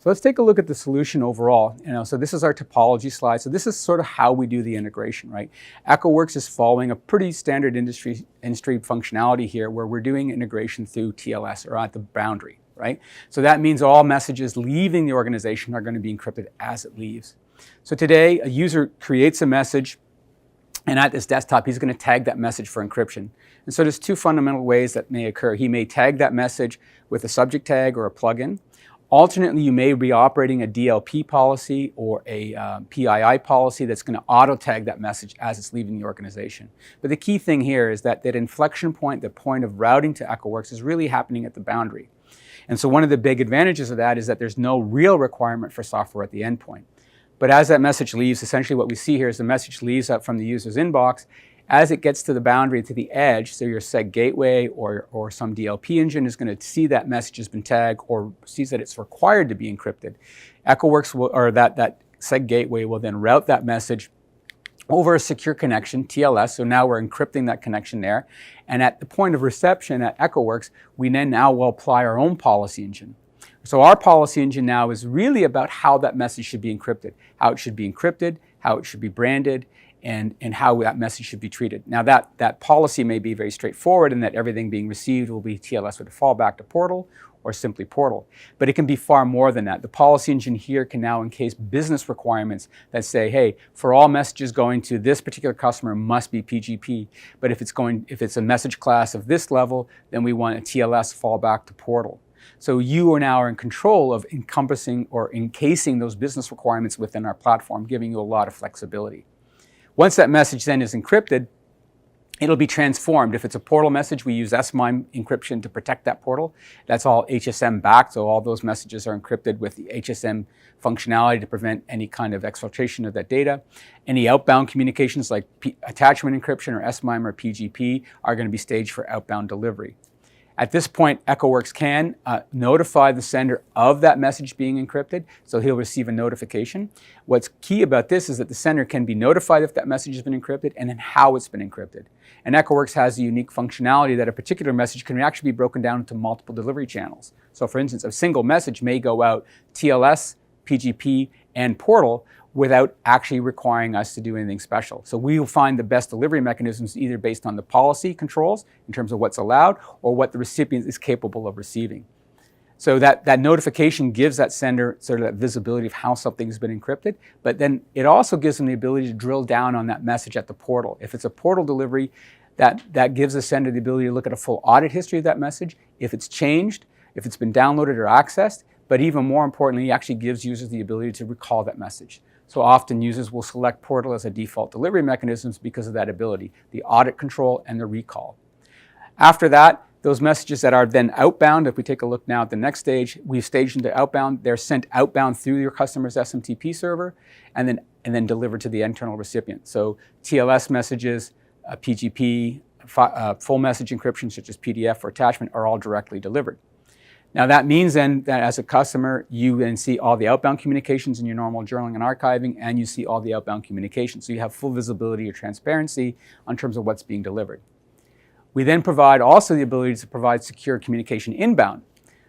So let's take a look at the solution overall. So this is our topology slide. So this is sort of how we do the integration, right? Echoworx is following a pretty standard industry functionality here where we're doing integration through TLS or at the boundary, right? So that means all messages leaving the organization are going to be encrypted as it leaves. So today, a user creates a message, and at this desktop, he's going to tag that message for encryption. And so there's two fundamental ways that may occur. He may tag that message with a subject tag or a plugin. Alternately, you may be operating a DLP policy or a PII policy that's going to auto-tag that message as it's leaving the organization. But the key thing here is that inflection point, the point of routing to Echoworx, is really happening at the boundary. And so one of the big advantages of that is that there's no real requirement for software at the endpoint. But as that message leaves, essentially what we see here is the message leaves up from the user's inbox. As it gets to the boundary, to the edge, so your SEG gateway or some DLP engine is going to see that message has been tagged or sees that it's required to be encrypted. Echoworx will, or that SEG gateway will then route that message over a secure connection, TLS, so now we're encrypting that connection there. And at the point of reception at Echoworx, we then now will apply our own policy engine. So our policy engine now is really about how that message should be encrypted, how it should be encrypted, how it should be branded, and how that message should be treated. Now that policy may be very straightforward in that everything being received will be TLS with a fallback to portal or simply portal. But it can be far more than that. The policy engine here can now encase business requirements that say, hey, for all messages going to this particular customer must be PGP. But if it's a message class of this level, then we want a TLS fallback to portal. So you are now in control of encompassing or encasing those business requirements within our platform, giving you a lot of flexibility. Once that message then is encrypted, it'll be transformed. If it's a portal message, we use SMIME encryption to protect that portal. That's all HSM backed, so all those messages are encrypted with the HSM functionality to prevent any kind of exfiltration of that data. Any outbound communications like attachment encryption or SMIME or PGP are going to be staged for outbound delivery. At this point, Echoworx can notify the sender of that message being encrypted, so he'll receive a notification. What's key about this is that the sender can be notified if that message has been encrypted and then how it's been encrypted. And Echoworx has the unique functionality that a particular message can actually be broken down into multiple delivery channels. So for instance, a single message may go out TLS, PGP, and portal without actually requiring us to do anything special. So we will find the best delivery mechanisms either based on the policy controls in terms of what's allowed or what the recipient is capable of receiving. So that notification gives that sender sort of that visibility of how something's been encrypted, but then it also gives them the ability to drill down on that message at the portal. If it's a portal delivery, that gives the sender the ability to look at a full audit history of that message, if it's changed, if it's been downloaded or accessed, but even more importantly, it actually gives users the ability to recall that message. So often users will select portal as a default delivery mechanisms because of that ability, the audit control and the recall. After that, those messages that are then outbound, if we take a look now at the next stage, we've staged into outbound. They're sent outbound through your customer's SMTP server and then delivered to the internal recipient. So TLS messages, PGP, full message encryption such as PDF or attachment are all directly delivered. Now that means then that as a customer, you then see all the outbound communications in your normal journaling and archiving, and you see all the outbound communications. So you have full visibility or transparency on terms of what's being delivered. We then provide also the ability to provide secure communication inbound.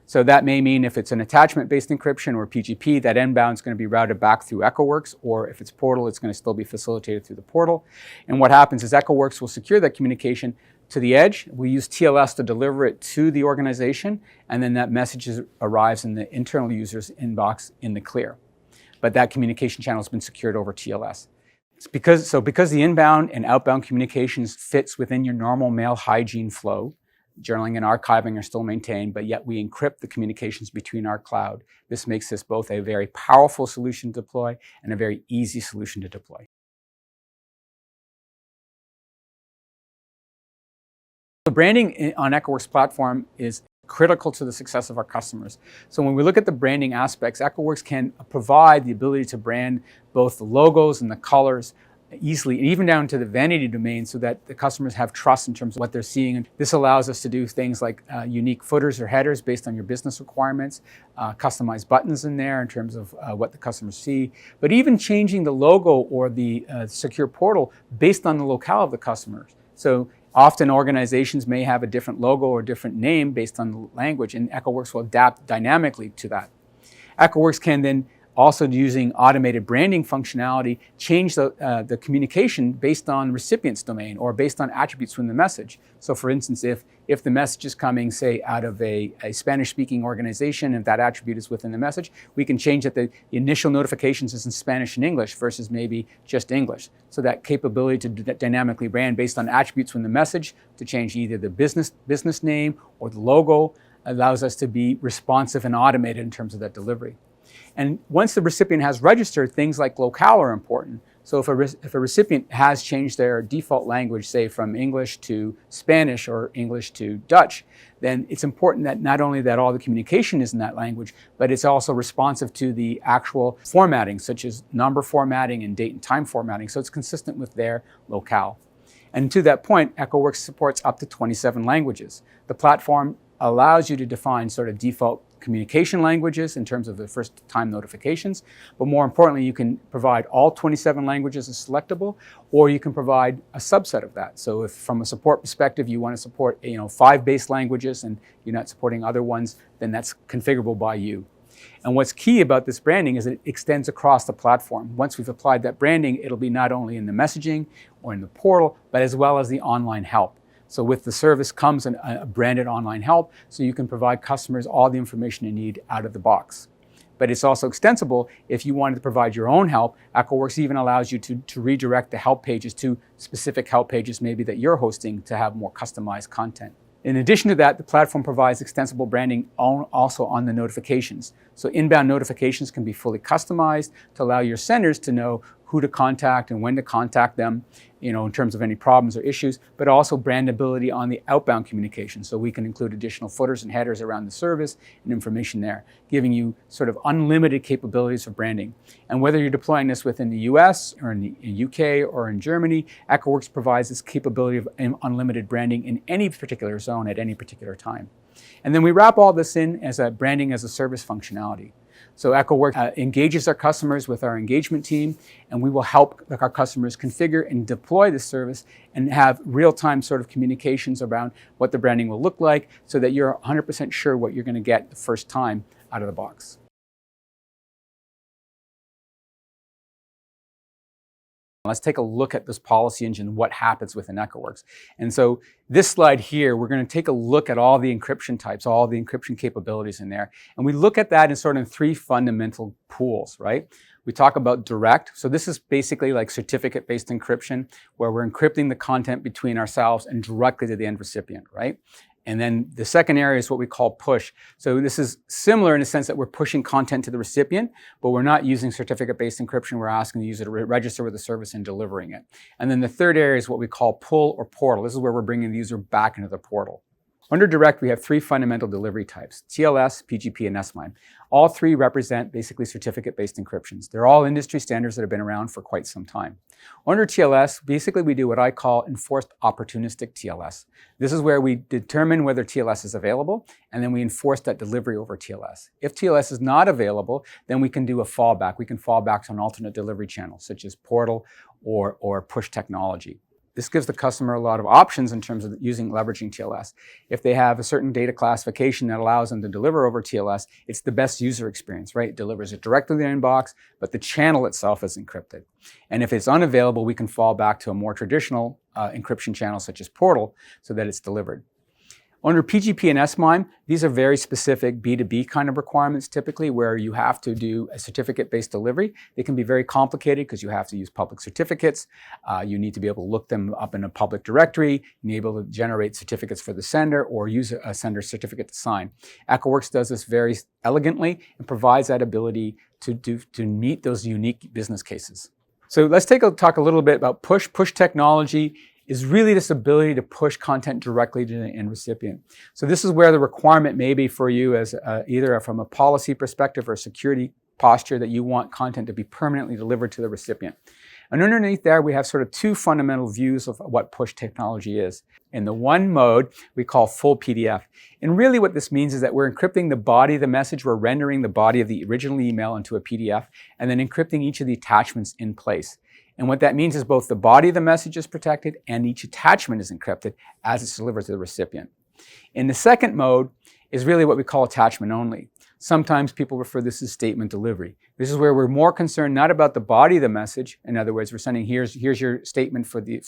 So that may mean if it's an attachment-based encryption or PGP, that inbound is going to be routed back through Echoworx, or if it's portal, it's going to still be facilitated through the portal. And what happens is Echoworx will secure that communication to the edge. We use TLS to deliver it to the organization, and then that message arrives in the internal user's inbox in the clear. But that communication channel has been secured over TLS. It's because the inbound and outbound communications fits within your normal mail hygiene flow, journaling and archiving are still maintained, but yet we encrypt the communications between our cloud. This makes this both a very powerful solution to deploy and a very easy solution to deploy. The branding on Echoworx platform is critical to the success of our customers. So when we look at the branding aspects, Echoworx can provide the ability to brand both the logos and the colors easily, even down to the vanity domain, so that the customers have trust in terms of what they're seeing. And this allows us to do things like unique footers or headers based on your business requirements, customized buttons in there in terms of what the customers see, but even changing the logo or the secure portal based on the locale of the customers. So often organizations may have a different logo or different name based on the language, and Echoworx will adapt dynamically to that. Echoworx can then also, using automated branding functionality, change the communication based on recipient's domain or based on attributes from the message. So for instance, if the message is coming, say, out of a Spanish-speaking organization, and that attribute is within the message, we can change that the initial notifications is in Spanish and English versus maybe just English. So that capability to dynamically brand based on attributes from the message to change either the business name or the logo allows us to be responsive and automated in terms of that delivery. And once the recipient has registered, things like locale are important. So if a recipient has changed their default language, say from English to Spanish or English to Dutch, then it's important that not only that all the communication is in that language, but it's also responsive to the actual formatting, such as number formatting and date and time formatting, so it's consistent with their locale. And to that point, Echoworx supports up to 27 languages. The platform allows you to define sort of default communication languages in terms of the first time notifications, but more importantly, you can provide all 27 languages as selectable, or you can provide a subset of that. So if from a support perspective, you want to support 5 base languages and you're not supporting other ones, then that's configurable by you. And what's key about this branding is that it extends across the platform. Once we've applied that branding, it'll be not only in the messaging or in the portal, but as well as the online help. So with the service comes a branded online help, so you can provide customers all the information they need out of the box. But it's also extensible. If you wanted to provide your own help, Echoworx even allows you to redirect the help pages to specific help pages maybe that you're hosting to have more customized content. In addition to that, the platform provides extensible branding also on the notifications. So inbound notifications can be fully customized to allow your senders to know who to contact and when to contact them, in terms of any problems or issues, but also brandability on the outbound communication. So we can include additional footers and headers around the service and information there, giving you sort of unlimited capabilities of branding. And whether you're deploying this within the US or in the UK or in Germany, Echoworx provides this capability of unlimited branding in any particular zone at any particular time. And then we wrap all this in as a branding as a service functionality. So Echoworx engages our customers with our engagement team, and we will help our customers configure and deploy the service and have real-time sort of communications around what the branding will look like so that you're 100% sure what you're going to get the first time out of the box. Let's take a look at this policy engine, what happens within Echoworx. And so this slide here, we're going to take a look at all the encryption types, all the encryption capabilities in there. And we look at that in sort of 3 fundamental pools, right? We talk about direct. So this is basically like certificate-based encryption, where we're encrypting the content between ourselves and directly to the end recipient, right? And then the second area is what we call push. So this is similar in the sense that we're pushing content to the recipient, but we're not using certificate-based encryption. We're asking the user to register with the service and delivering it. And then the third area is what we call pull or portal. This is where we're bringing the user back into the portal. Under direct, we have 3 fundamental delivery types: TLS, PGP, and S-MIME. All 3 represent basically certificate-based encryptions. They're all industry standards that have been around for quite some time. Under TLS, basically we do what I call enforced opportunistic TLS. This is where we determine whether TLS is available, and then we enforce that delivery over TLS. If TLS is not available, then we can do a fallback. We can fall back to an alternate delivery channel, such as portal or push technology. This gives the customer a lot of options in terms of leveraging TLS. If they have a certain data classification that allows them to deliver over TLS, it's the best user experience, right? It delivers it directly to the inbox, but the channel itself is encrypted. And if it's unavailable, we can fall back to a more traditional encryption channel such as portal so that it's delivered. Under PGP and S-MIME, these are very specific B2B kind of requirements typically, where you have to do a certificate-based delivery. They can be very complicated because you have to use public certificates. You need to be able to look them up in a public directory. You need to be able to generate certificates for the sender or use a sender certificate to sign. Echoworx does this very elegantly and provides that ability to meet those unique business cases. So let's talk a little bit about push. Push technology is really this ability to push content directly to the end recipient. So this is where the requirement may be for you as either from a policy perspective or security posture that you want content to be permanently delivered to the recipient. And underneath there, we have sort of 2 fundamental views of what push technology is. In the one mode, we call full PDF. And really what this means is that we're encrypting the body of the message, we're rendering the body of the original email into a PDF, and then encrypting each of the attachments in place. And what that means is both the body of the message is protected and each attachment is encrypted as it's delivered to the recipient. In the second mode is really what we call attachment only. Sometimes people refer this as statement delivery. This is where we're more concerned not about the body of the message. In other words, we're sending here's your statement for the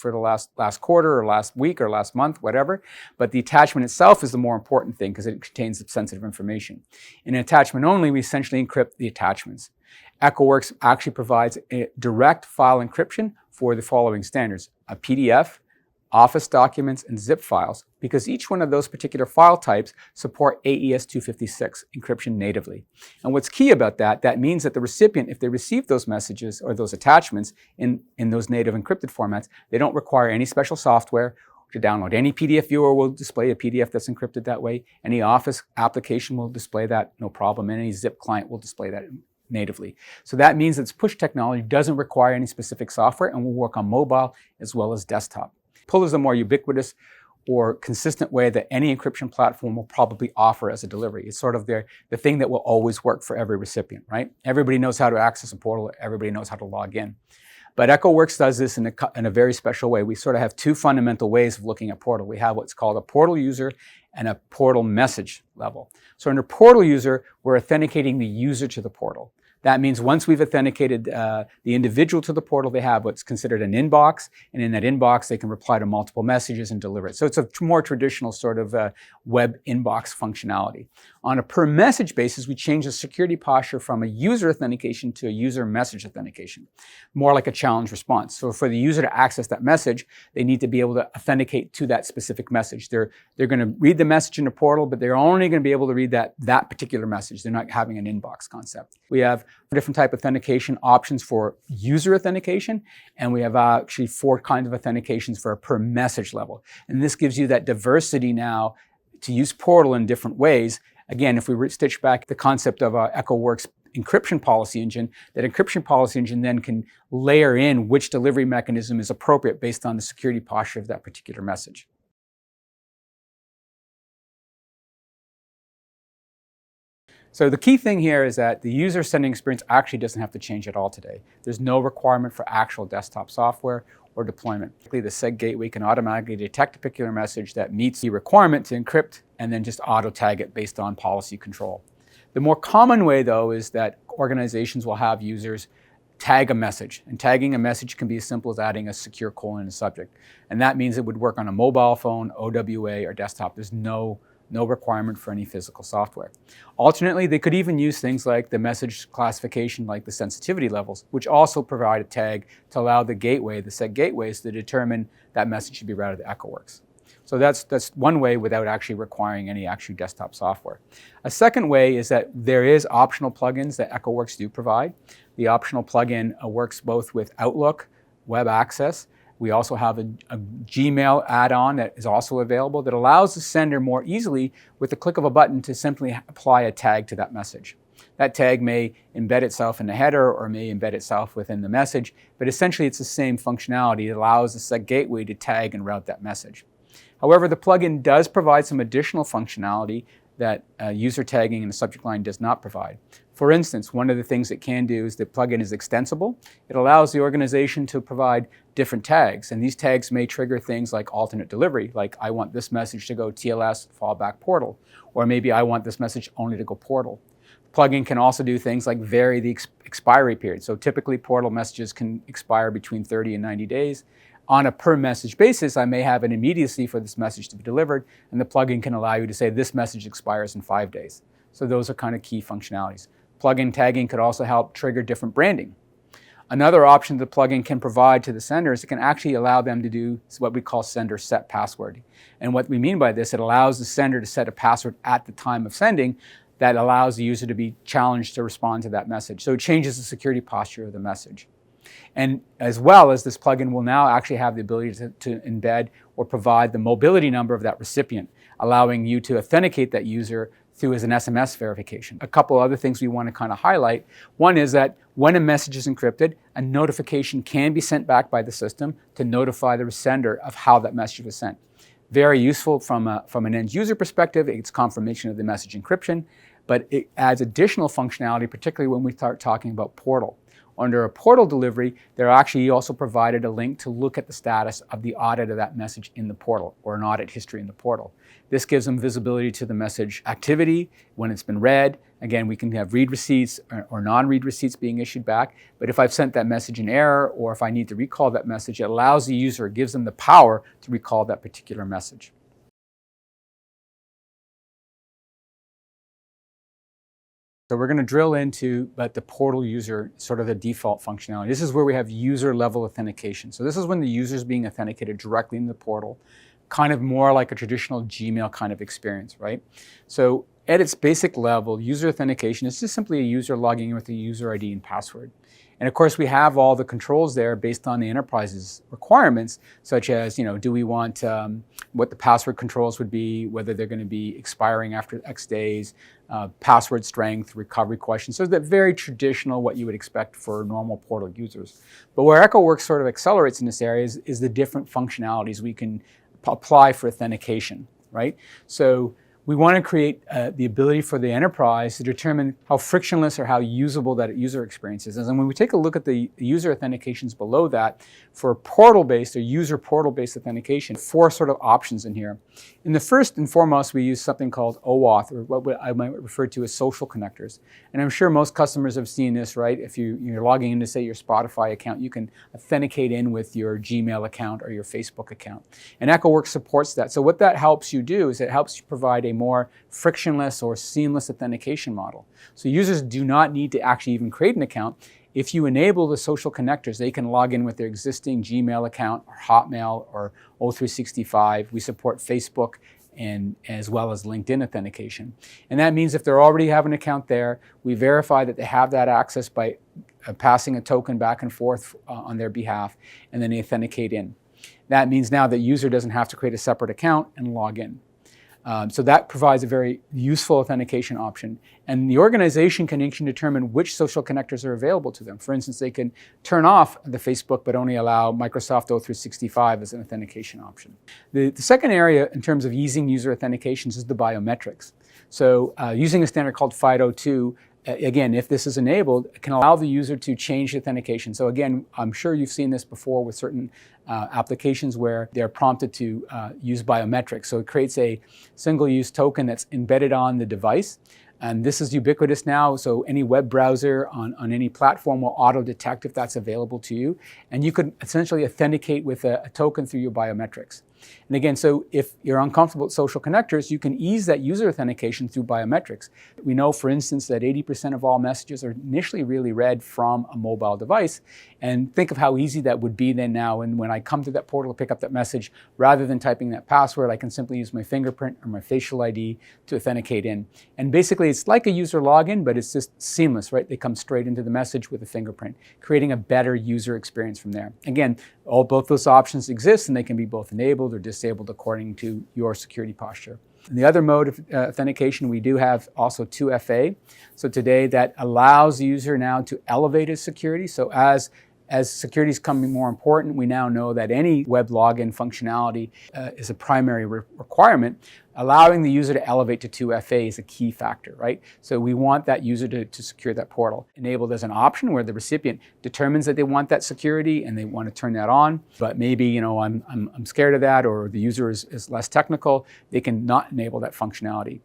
last quarter or last week or last month, whatever. But the attachment itself is the more important thing because it contains sensitive information. In attachment only, we essentially encrypt the attachments. Echoworx actually provides a direct file encryption for the following standards: a PDF, Office documents, and zip files, because each one of those particular file types support AES 256 encryption natively. And what's key about that, that means that the recipient, if they receive those messages or those attachments in those native encrypted formats, they don't require any special software to download. Any PDF viewer will display a PDF that's encrypted that way. Any Office application will display that, no problem. And any zip client will display that natively. So that means that this push technology doesn't require any specific software and will work on mobile as well as desktop. PUL is a more ubiquitous or consistent way that any encryption platform will probably offer as a delivery. It's sort of the thing that will always work for every recipient, right? Everybody knows how to access a portal. Everybody knows how to log in. But Echoworx does this in a very special way. We sort of have two fundamental ways of looking at portal. We have what's called a portal user and a portal message level. So under portal user, we're authenticating the user to the portal. That means once we've authenticated the individual to the portal, they have what's considered an inbox, and in that inbox, they can reply to multiple messages and deliver it. So it's a more traditional sort of web inbox functionality. On a per message basis, we change the security posture from a user authentication to a user message authentication, more like a challenge response. So for the user to access that message, they need to be able to authenticate to that specific message. They're going to read the message in the portal, but they're only going to be able to read that particular message. They're not having an inbox concept. We have different type of authentication options for user authentication, and we have actually 4 kinds of authentications for a per message level. And this gives you that diversity now to use portal in different ways. Again, if we stitch back the concept of Echoworx encryption policy engine, that encryption policy engine then can layer in which delivery mechanism is appropriate based on the security posture of that particular message. So the key thing here is that the user sending experience actually doesn't have to change at all today. There's no requirement for actual desktop software or deployment. The SEG gateway can automatically detect a particular message that meets the requirement to encrypt and then just auto tag it based on policy control. The more common way, though, is that organizations will have users tag a message. And tagging a message can be as simple as adding a secure colon in the subject. And that means it would work on a mobile phone, OWA, or desktop. There's no requirement for any physical software. Alternately, they could even use things like the message classification, like the sensitivity levels, which also provide a tag to allow the gateway, the SEG gateways, to determine that message should be routed to Echoworx. So that's one way without actually requiring any actual desktop software. A second way is that there is optional plugins that Echoworx do provide. The optional plugin works both with Outlook, Web Access. We also have a Gmail add-on that is also available that allows the sender more easily, with the click of a button, to simply apply a tag to that message. That tag may embed itself in the header or may embed itself within the message, but essentially it's the same functionality. It allows the SEG gateway to tag and route that message. However, the plugin does provide some additional functionality that user tagging in the subject line does not provide. For instance, one of the things it can do is the plugin is extensible. It allows the organization to provide different tags, and these tags may trigger things like alternate delivery, like I want this message to go TLS fallback portal, or maybe I want this message only to go portal. The plugin can also do things like vary the expiry period. So typically portal messages can expire between 30 and 90 days. On a per message basis, I may have an immediacy for this message to be delivered, and the plugin can allow you to say this message expires in 5 days. So those are kind of key functionalities. Plugin tagging could also help trigger different branding. Another option the plugin can provide to the sender is it can actually allow them to do what we call sender set password. And what we mean by this, it allows the sender to set a password at the time of sending that allows the user to be challenged to respond to that message. So it changes the security posture of the message. And as well as this plugin will now actually have the ability to embed or provide the mobility number of that recipient, allowing you to authenticate that user through as an SMS verification. A couple other things we want to kind of highlight. One is that when a message is encrypted, a notification can be sent back by the system to notify the sender of how that message was sent. Very useful from an end user perspective. It's confirmation of the message encryption, but it adds additional functionality, particularly when we start talking about portal. Under a portal delivery, they're actually also provided a link to look at the status of the audit of that message in the portal, or an audit history in the portal. This gives them visibility to the message activity, when it's been read. Again, we can have read receipts or non-read receipts being issued back. But if I've sent that message in error, or if I need to recall that message, it allows the user, gives them the power to recall that particular message. So we're going to drill into the portal user, sort of the default functionality. This is where we have user level authentication. So this is when the user is being authenticated directly in the portal, kind of more like a traditional Gmail kind of experience, right? So at its basic level, user authentication is just simply a user logging in with a user ID and password. And of course, we have all the controls there based on the enterprise's requirements, such as, do we want what the password controls would be, whether they're going to be expiring after X days, password strength, recovery questions. So that very traditional, what you would expect for normal portal users. But where Echoworx sort of accelerates in this area is the different functionalities we can apply for authentication, right? So we want to create the ability for the enterprise to determine how frictionless or how usable that user experience is. And when we take a look at the user authentications below that, for portal-based or user portal-based authentication, 4 sort of options in here. In the first and foremost, we use something called OAuth, or what I might refer to as social connectors. And I'm sure most customers have seen this, right? If you're logging into, say, your Spotify account, you can authenticate in with your Gmail account or your Facebook account. And Echoworx supports that. So what that helps you do is it helps you provide a more frictionless or seamless authentication model. So users do not need to actually even create an account. If you enable the social connectors, they can log in with their existing Gmail account or Hotmail or O365. We support Facebook and as well as LinkedIn authentication. And that means if they already have an account there, we verify that they have that access by passing a token back and forth on their behalf, and then they authenticate in. That means now the user doesn't have to create a separate account and log in. So that provides a very useful authentication option. And the organization can determine which social connectors are available to them. For instance, they can turn off the Facebook but only allow Microsoft O365 as an authentication option. The second area in terms of easing user authentications is the biometrics. So using a standard called FIDO2, again, if this is enabled, it can allow the user to change the authentication. So again, I'm sure you've seen this before with certain applications where they're prompted to use biometrics. So it creates a single-use token that's embedded on the device. And this is ubiquitous now, so any web browser on any platform will auto-detect if that's available to you. And you could essentially authenticate with a token through your biometrics. And again, so if you're uncomfortable with social connectors, you can ease that user authentication through biometrics. We know, for instance, that 80% of all messages are initially really read from a mobile device. And think of how easy that would be then now. And when I come to that portal to pick up that message, rather than typing that password, I can simply use my fingerprint or my facial ID to authenticate in. And basically, it's like a user login, but it's just seamless, right? They come straight into the message with a fingerprint, creating a better user experience from there. Again, both those options exist, and they can be both enabled or disabled according to your security posture. In the other mode of authentication, we do have also 2FA. So today that allows the user now to elevate his security. So as security is becoming more important, we now know that any web login functionality is a primary requirement. Allowing the user to elevate to 2FA is a key factor, right? So we want that user to secure that portal. Enabled as an option where the recipient determines that they want that security and they want to turn that on, but maybe, I'm scared of that, or the user is less technical, they can not enable that functionality.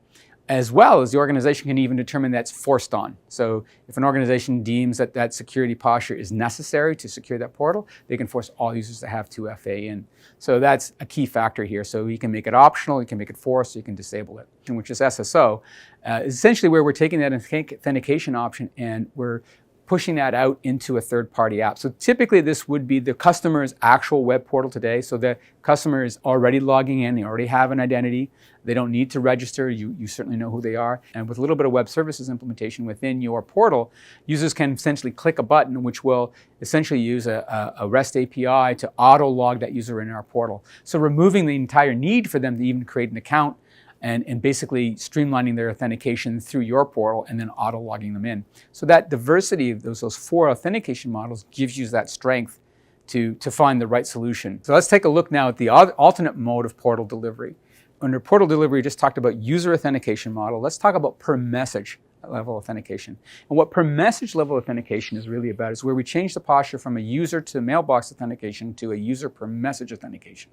As well as the organization can even determine that's forced on. So if an organization deems that that security posture is necessary to secure that portal, they can force all users to have 2FA in. So that's a key factor here. So you can make it optional, you can make it forced, you can disable it, which is SSO. Essentially where we're taking that authentication option and we're pushing that out into a third-party app. So typically this would be the customer's actual web portal today. So the customer is already logging in, they already have an identity, they don't need to register, you certainly know who they are. And with a little bit of web services implementation within your portal, users can essentially click a button which will essentially use a REST API to auto-log that user in our portal. So removing the entire need for them to even create an account and basically streamlining their authentication through your portal and then auto-logging them in. So that diversity of those 4 authentication models gives you that strength to find the right solution. So let's take a look now at the alternate mode of portal delivery. Under portal delivery, we just talked about user authentication model. Let's talk about per message level authentication. And what per message level authentication is really about is where we change the posture from a user to mailbox authentication to a user per message authentication.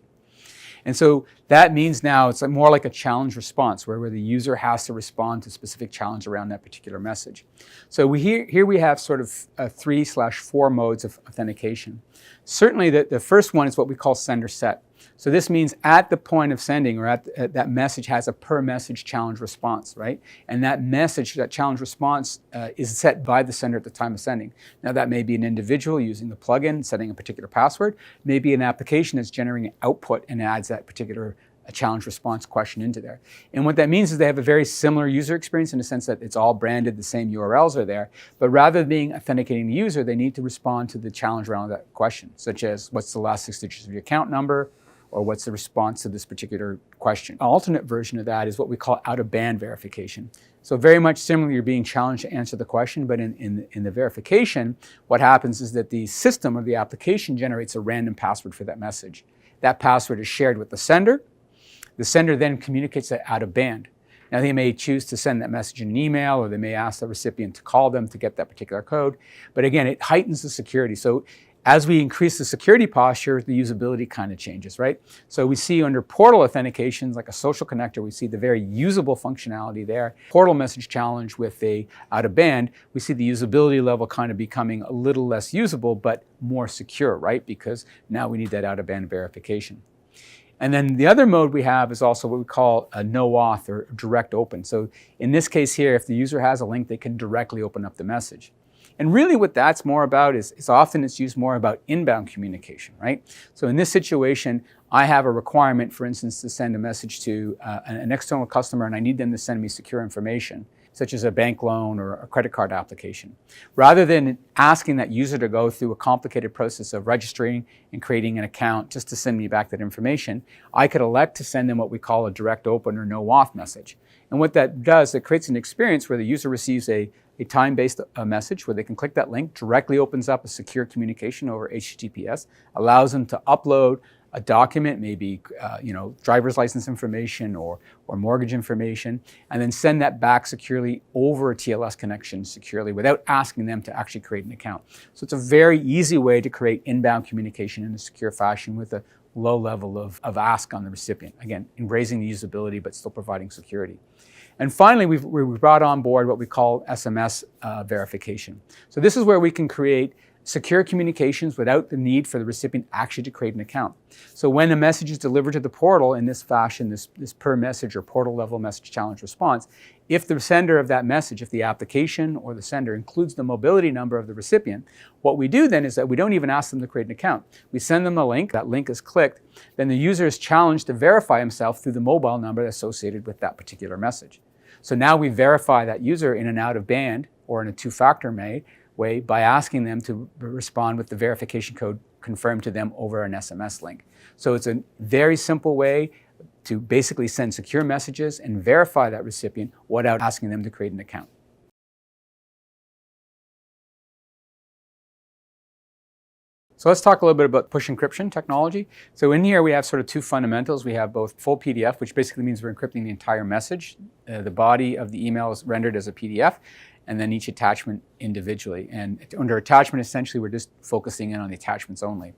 And so that means now it's more like a challenge response where the user has to respond to a specific challenge around that particular message. So here we have sort of 3/4 modes of authentication. Certainly the first one is what we call sender set. So this means at the point of sending or at that message has a per message challenge response, right? And that message, that challenge response is set by the sender at the time of sending. Now that may be an individual using the plugin, setting a particular password, maybe an application that's generating an output and adds that particular challenge response question into there. And what that means is they have a very similar user experience in the sense that it's all branded, the same URLs are there, but rather than being authenticating the user, they need to respond to the challenge around that question, such as what's the last 6 digits of your account number, or what's the response to this particular question. An alternate version of that is what we call out-of-band verification. So very much similar, you're being challenged to answer the question, but in the verification, what happens is that the system or the application generates a random password for that message. That password is shared with the sender. The sender then communicates that out of band. Now they may choose to send that message in an email, or they may ask the recipient to call them to get that particular code. But again, it heightens the security. So as we increase the security posture, the usability kind of changes, right? So we see under portal authentications, like a social connector, we see the very usable functionality there. Portal message challenge with a out of band, we see the usability level kind of becoming a little less usable, but more secure, right? Because now we need that out of band verification. And then the other mode we have is also what we call a no auth or direct open. So in this case here, if the user has a link, they can directly open up the message. And really what that's more about is often it's used more about inbound communication, right? So in this situation, I have a requirement, for instance, to send a message to an external customer and I need them to send me secure information, such as a bank loan or a credit card application. Rather than asking that user to go through a complicated process of registering and creating an account just to send me back that information, I could elect to send them what we call a direct open or no auth message. And what that does, it creates an experience where the user receives a time-based message where they can click that link, directly opens up a secure communication over HTTPS, allows them to upload a document, maybe driver's license information or mortgage information, and then send that back securely over a TLS connection securely without asking them to actually create an account. So it's a very easy way to create inbound communication in a secure fashion with a low level of ask on the recipient. Again, embracing the usability but still providing security. And finally, we brought on board what we call SMS verification. So this is where we can create secure communications without the need for the recipient actually to create an account. So when a message is delivered to the portal in this fashion, this per message or portal level message challenge response, if the sender of that message, if the application or the sender includes the mobility number of the recipient, what we do then is that we don't even ask them to create an account. We send them the link, that link is clicked, then the user is challenged to verify himself through the mobile number associated with that particular message. So now we verify that user in an out of band or in a two-factor way by asking them to respond with the verification code confirmed to them over an SMS link. So it's a very simple way to basically send secure messages and verify that recipient without asking them to create an account. So let's talk a little bit about push encryption technology. So in here we have sort of two fundamentals. We have both full PDF, which basically means we're encrypting the entire message. The body of the email is rendered as a PDF, and then each attachment individually. And under attachment, essentially, we're just focusing in on the attachments only.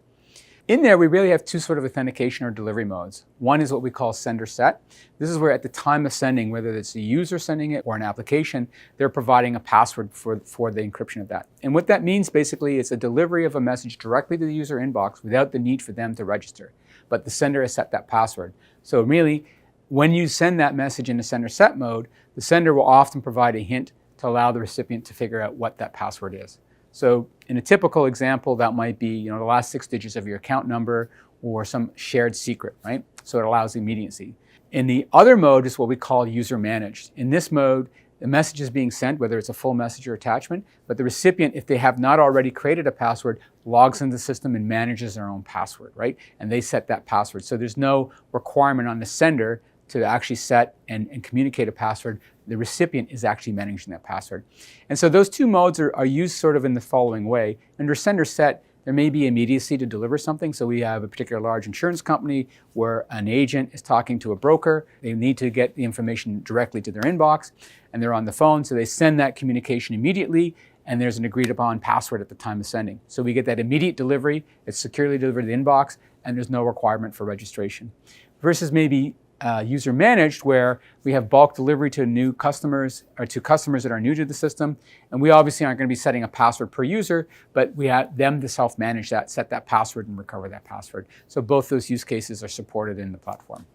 In there, we really have two sort of authentication or delivery modes. One is what we call sender set. This is where at the time of sending, whether it's a user sending it or an application, they're providing a password for the encryption of that. And what that means basically is a delivery of a message directly to the user inbox without the need for them to register. But the sender has set that password. So really, when you send that message in the sender set mode, the sender will often provide a hint to allow the recipient to figure out what that password is. So in a typical example, that might be the last 6 digits of your account number or some shared secret, right? So it allows immediacy. In the other mode is what we call user managed. In this mode, the message is being sent, whether it's a full message or attachment, but the recipient, if they have not already created a password, logs into the system and manages their own password, right? And they set that password. So there's no requirement on the sender to actually set and communicate a password. The recipient is actually managing that password. And so those two modes are used sort of in the following way. Under sender set, there may be immediacy to deliver something. So we have a particular large insurance company where an agent is talking to a broker. They need to get the information directly to their inbox, and they're on the phone. So they send that communication immediately, and there's an agreed upon password at the time of sending. So we get that immediate delivery. It's securely delivered to the inbox, and there's no requirement for registration. Versus maybe user managed, where we have bulk delivery to new customers or to customers that are new to the system. And we obviously aren't going to be setting a password per user, but we have them to self-manage that, set that password and recover that password. So both those use cases are supported in the platform.